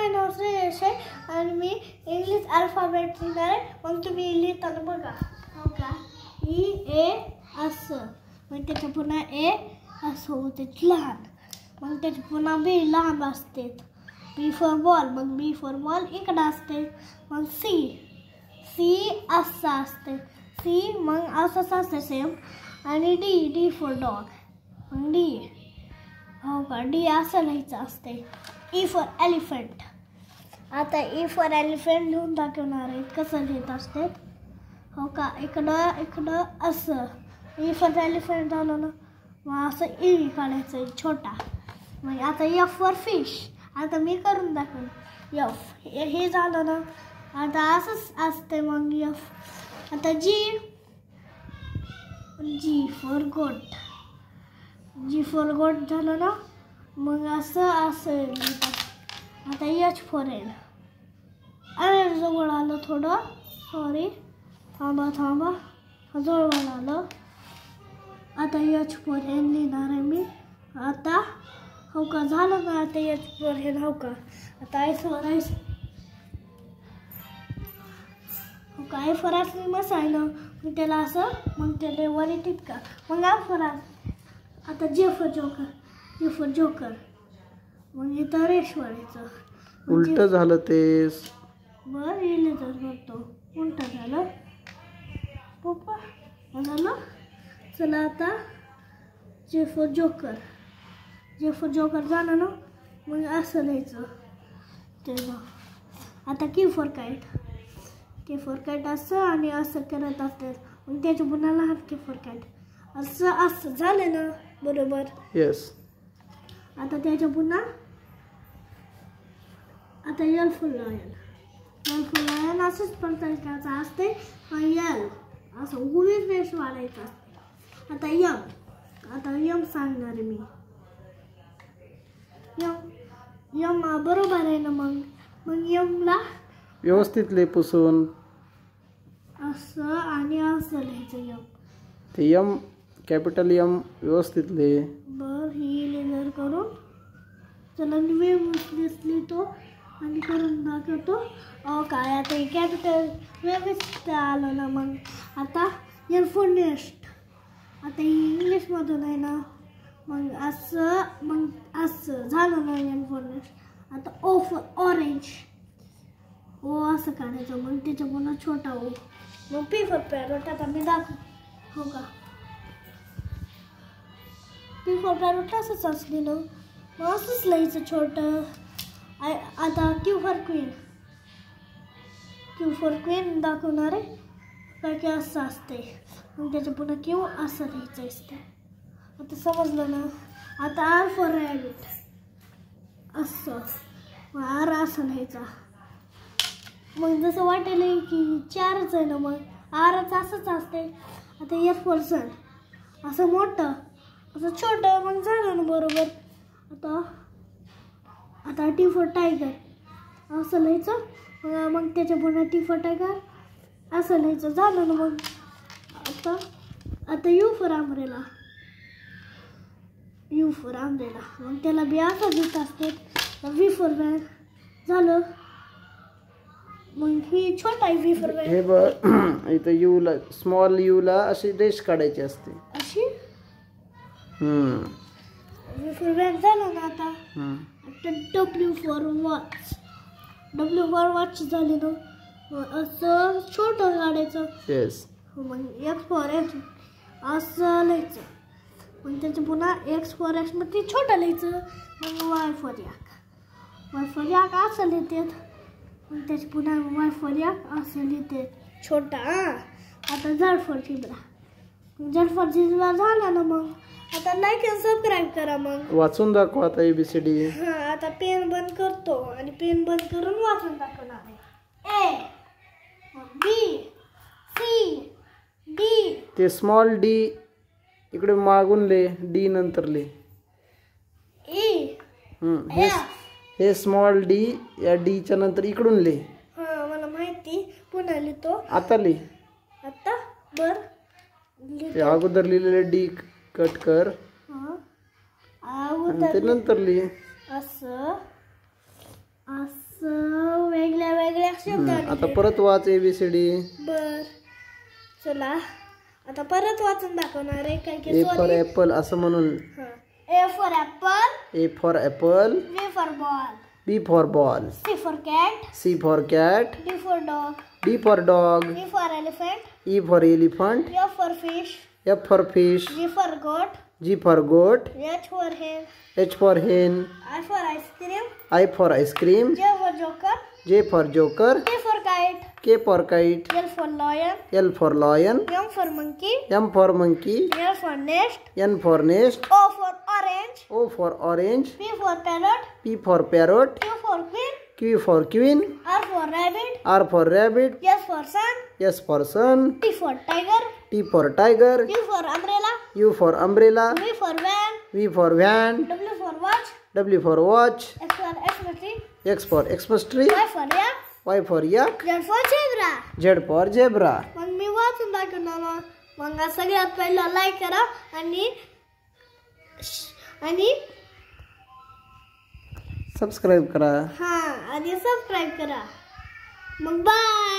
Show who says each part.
Speaker 1: माझे नाव श्रेयश आहे आणि मी इंग्लिश अल्फाबेट लिहिणार आहे. मग तुम्ही लिहिताना बघा. हो का, ई ए असं, मग त्याच्या पुन्हा ए असं होते लहान, मग त्याची पुन्हा बी लहान असते. बी फॉर बॉल, मग बी फॉर बॉल इकडं असते. मग सी, सी असं असते. सी मग असंच असते सेम. आणि डी, डी फॉर डॉग, मग डी. हो का, डी असं लिहायचं असते. E for elephant. आता ई फॉर एलिफंट लिहून दाखवणार आहे कसं लिहित असते. हो का, इकडं इकडं असं ई फॉर एलिफंट झालं ना, मग असं ई काढायचं छोटा. मग आता एफ फॉर फिश. आता मी करून दाखवेन. एफ हे झालं ना, आता असंच असते. मग एफ. आता जी, जी फॉर गोट. जी फॉर गोट झालं ना, मग असं असं लिहितात. आता एच फॉर एल. अरे जवळ आलं थोडं, सॉरी, थांबा थांबा, जवळ आलं. आता एच फॉर एल लिहिणार आहे मी. आता हो का झालं ना, आता एच फॉर एल. हो का, आता आय फॉर आईस. हो का, आय फॉर आईस्क्रीमच आहे ना, मग त्याला असं, मग त्याला वर येतात का, मग आय फॉर आय. आता जे फॉर जोकर. जे फॉर जोकर, मग इथं रेश वाढायचं.
Speaker 2: उलट झालं ते.
Speaker 1: बरं येईल तर करतो. उलट झालं पप्पा, झालं. चला आता जे फॉर जोकर. जे फॉर जोकर झालं ना, मग असं लिहायचं तेव्हा. आता की फॉर काईट. की फॉर काईट असं आणि असं करत असतात. मग त्याच्या पुन्हा लहान की फॉर काईट असं असं झालं ना, बरोबर.
Speaker 2: येस.
Speaker 1: आता त्याच्या पुन्हा आता L for lion. L for lion असंच प्रकारचं असते. यल असं उभीच रेष वाढायचं असते. आता यम. आता यम सांगणार आहे मी. यम, यम बरोबर आहे ना. मग यमला
Speaker 2: व्यवस्थित लिह पुसून.
Speaker 1: असं आणि असं लिहायचं यम.
Speaker 2: ते यम कॅपिटल यम व्यवस्थित लिह.
Speaker 1: बर ही लेजर करून चला मी व्यवस्थित लिहितो आणि करून दाखवतो. काय आता कॅपिटल व्यवस्थित आलं ना. मग आता एल फॉर नेस्ट. आता ही इंग्लिशमधून आहे ना, मग असं झालं ना एल फॉर नेस्ट. आता ओ फॉर ऑरेंज. ओ असं काढायचं, मग त्याच्या पुन्हा छोटा ओ. मग पी फॉर पॅरोट. आता मी दाखव. हो का, पी फॉर पॅरोट असंच असलेलं, मग असंच लिहायचं छोटं. आता Q for queen. Q for queen दाखवणार आहे काय की असं असते. मग त्याच्या पुन्हा क्यू असं लिहायचं असते. आता समजलं ना. आता आर फॉर रॅबिट. असं मग आर असं लिहायचा. मग जसं वाटेल की चारच आहे ना, मग आरच असंच असते. आता एस फॉर सन. असं मोठं असं छोटं, मग झालं ना बरोबर. आता टी फॉर टायगर. असं लिहायचं. मग त्याच्या पुन्हा टी फॉर टायगर असं लिहायचं. झालं ना. मग आता you for umbrella. You for umbrella, मग त्याला बी असं देत असते. व्ही फॉर वॅन झालं. मग ही छोटा आहे व्ही फॉर वॅन.
Speaker 2: हे बघ इथं यू ला, स्मॉल यू ला अशी रेष काढायची असते
Speaker 1: अशी. व्ही फॉर वॅन झालं ना. आता W for watch. W for watch झाली ना, असं छोटं काढायचं.
Speaker 2: येस.
Speaker 1: मग एक्स फॉर एक्स असं लिहायचं. मग त्याचं पुन्हा एक्स फॉर एक्स मग ते छोटं लिहायचं. मग Y for yak. Y for याक असं लिहितात. मग त्याचं पुन्हा वाय फॉर याक असं लिहितात छोटा. आता झड फॉर झिब्रा. झड फॉर झिब्रा झाला ना. मग आता लाईक आणि सबस्क्राईब करा. मग
Speaker 2: वाचून दाखव आता ABCD.
Speaker 1: हां, आता पेन बंद करतो आणि पेन बंद करून वाचून दाखवणार आहे. ए, बी, सी, डी.
Speaker 2: ते स्मॉल डी इकडे मागून ले, डी नंतर ले.
Speaker 1: ई,
Speaker 2: हे स्मॉल डी या डी च्या नंतर इकडून ले.
Speaker 1: हां मला माहिती. पुन्हा लिहितो
Speaker 2: आता ले.
Speaker 1: आता बर
Speaker 2: ते अगोदर लिहिलेले डी कट कर. आणि ते नंतर लिह.
Speaker 1: असं असं शब्द
Speaker 2: आता परत वाच ABCD.
Speaker 1: बर चला आता परत वाचून दाखवणार आहे काय की
Speaker 2: A for apple असं म्हणून.
Speaker 1: A for apple.
Speaker 2: A for apple.
Speaker 1: B for ball.
Speaker 2: B for ball.
Speaker 1: C for cat.
Speaker 2: C for cat.
Speaker 1: D for dog.
Speaker 2: D for dog.
Speaker 1: E for elephant.
Speaker 2: E for elephant.
Speaker 1: F for fish.
Speaker 2: F for fish.
Speaker 1: G for goat.
Speaker 2: G for goat.
Speaker 1: H for hen.
Speaker 2: H for hen.
Speaker 1: I for ice cream.
Speaker 2: I for ice cream.
Speaker 1: J for joker.
Speaker 2: J for joker.
Speaker 1: K for kite.
Speaker 2: K for kite.
Speaker 1: L for lion.
Speaker 2: L for lion.
Speaker 1: M for monkey.
Speaker 2: M for monkey.
Speaker 1: N for nest.
Speaker 2: N for nest.
Speaker 1: O for orange.
Speaker 2: O for orange.
Speaker 1: P for parrot.
Speaker 2: P for parrot.
Speaker 1: Q for queen.
Speaker 2: Q for queen.
Speaker 1: R for rabbit.
Speaker 2: R for rabbit.
Speaker 1: S for sun.
Speaker 2: S for sun.
Speaker 1: T for tiger.
Speaker 2: T for tiger.
Speaker 1: U for umbrella.
Speaker 2: U for umbrella.
Speaker 1: V for van.
Speaker 2: V for van.
Speaker 1: W for watch.
Speaker 2: W for watch.
Speaker 1: X for Xmas tree.
Speaker 2: X for Xmas tree.
Speaker 1: Y for yak.
Speaker 2: Y for yak.
Speaker 1: Z for zebra.
Speaker 2: Z for zebra.
Speaker 1: मग मी वाचून दाखवणार मग सगळ्यात पहिला like करा आणि
Speaker 2: subscribe करा.
Speaker 1: आणि सबस्क्राईब करा मग बाय.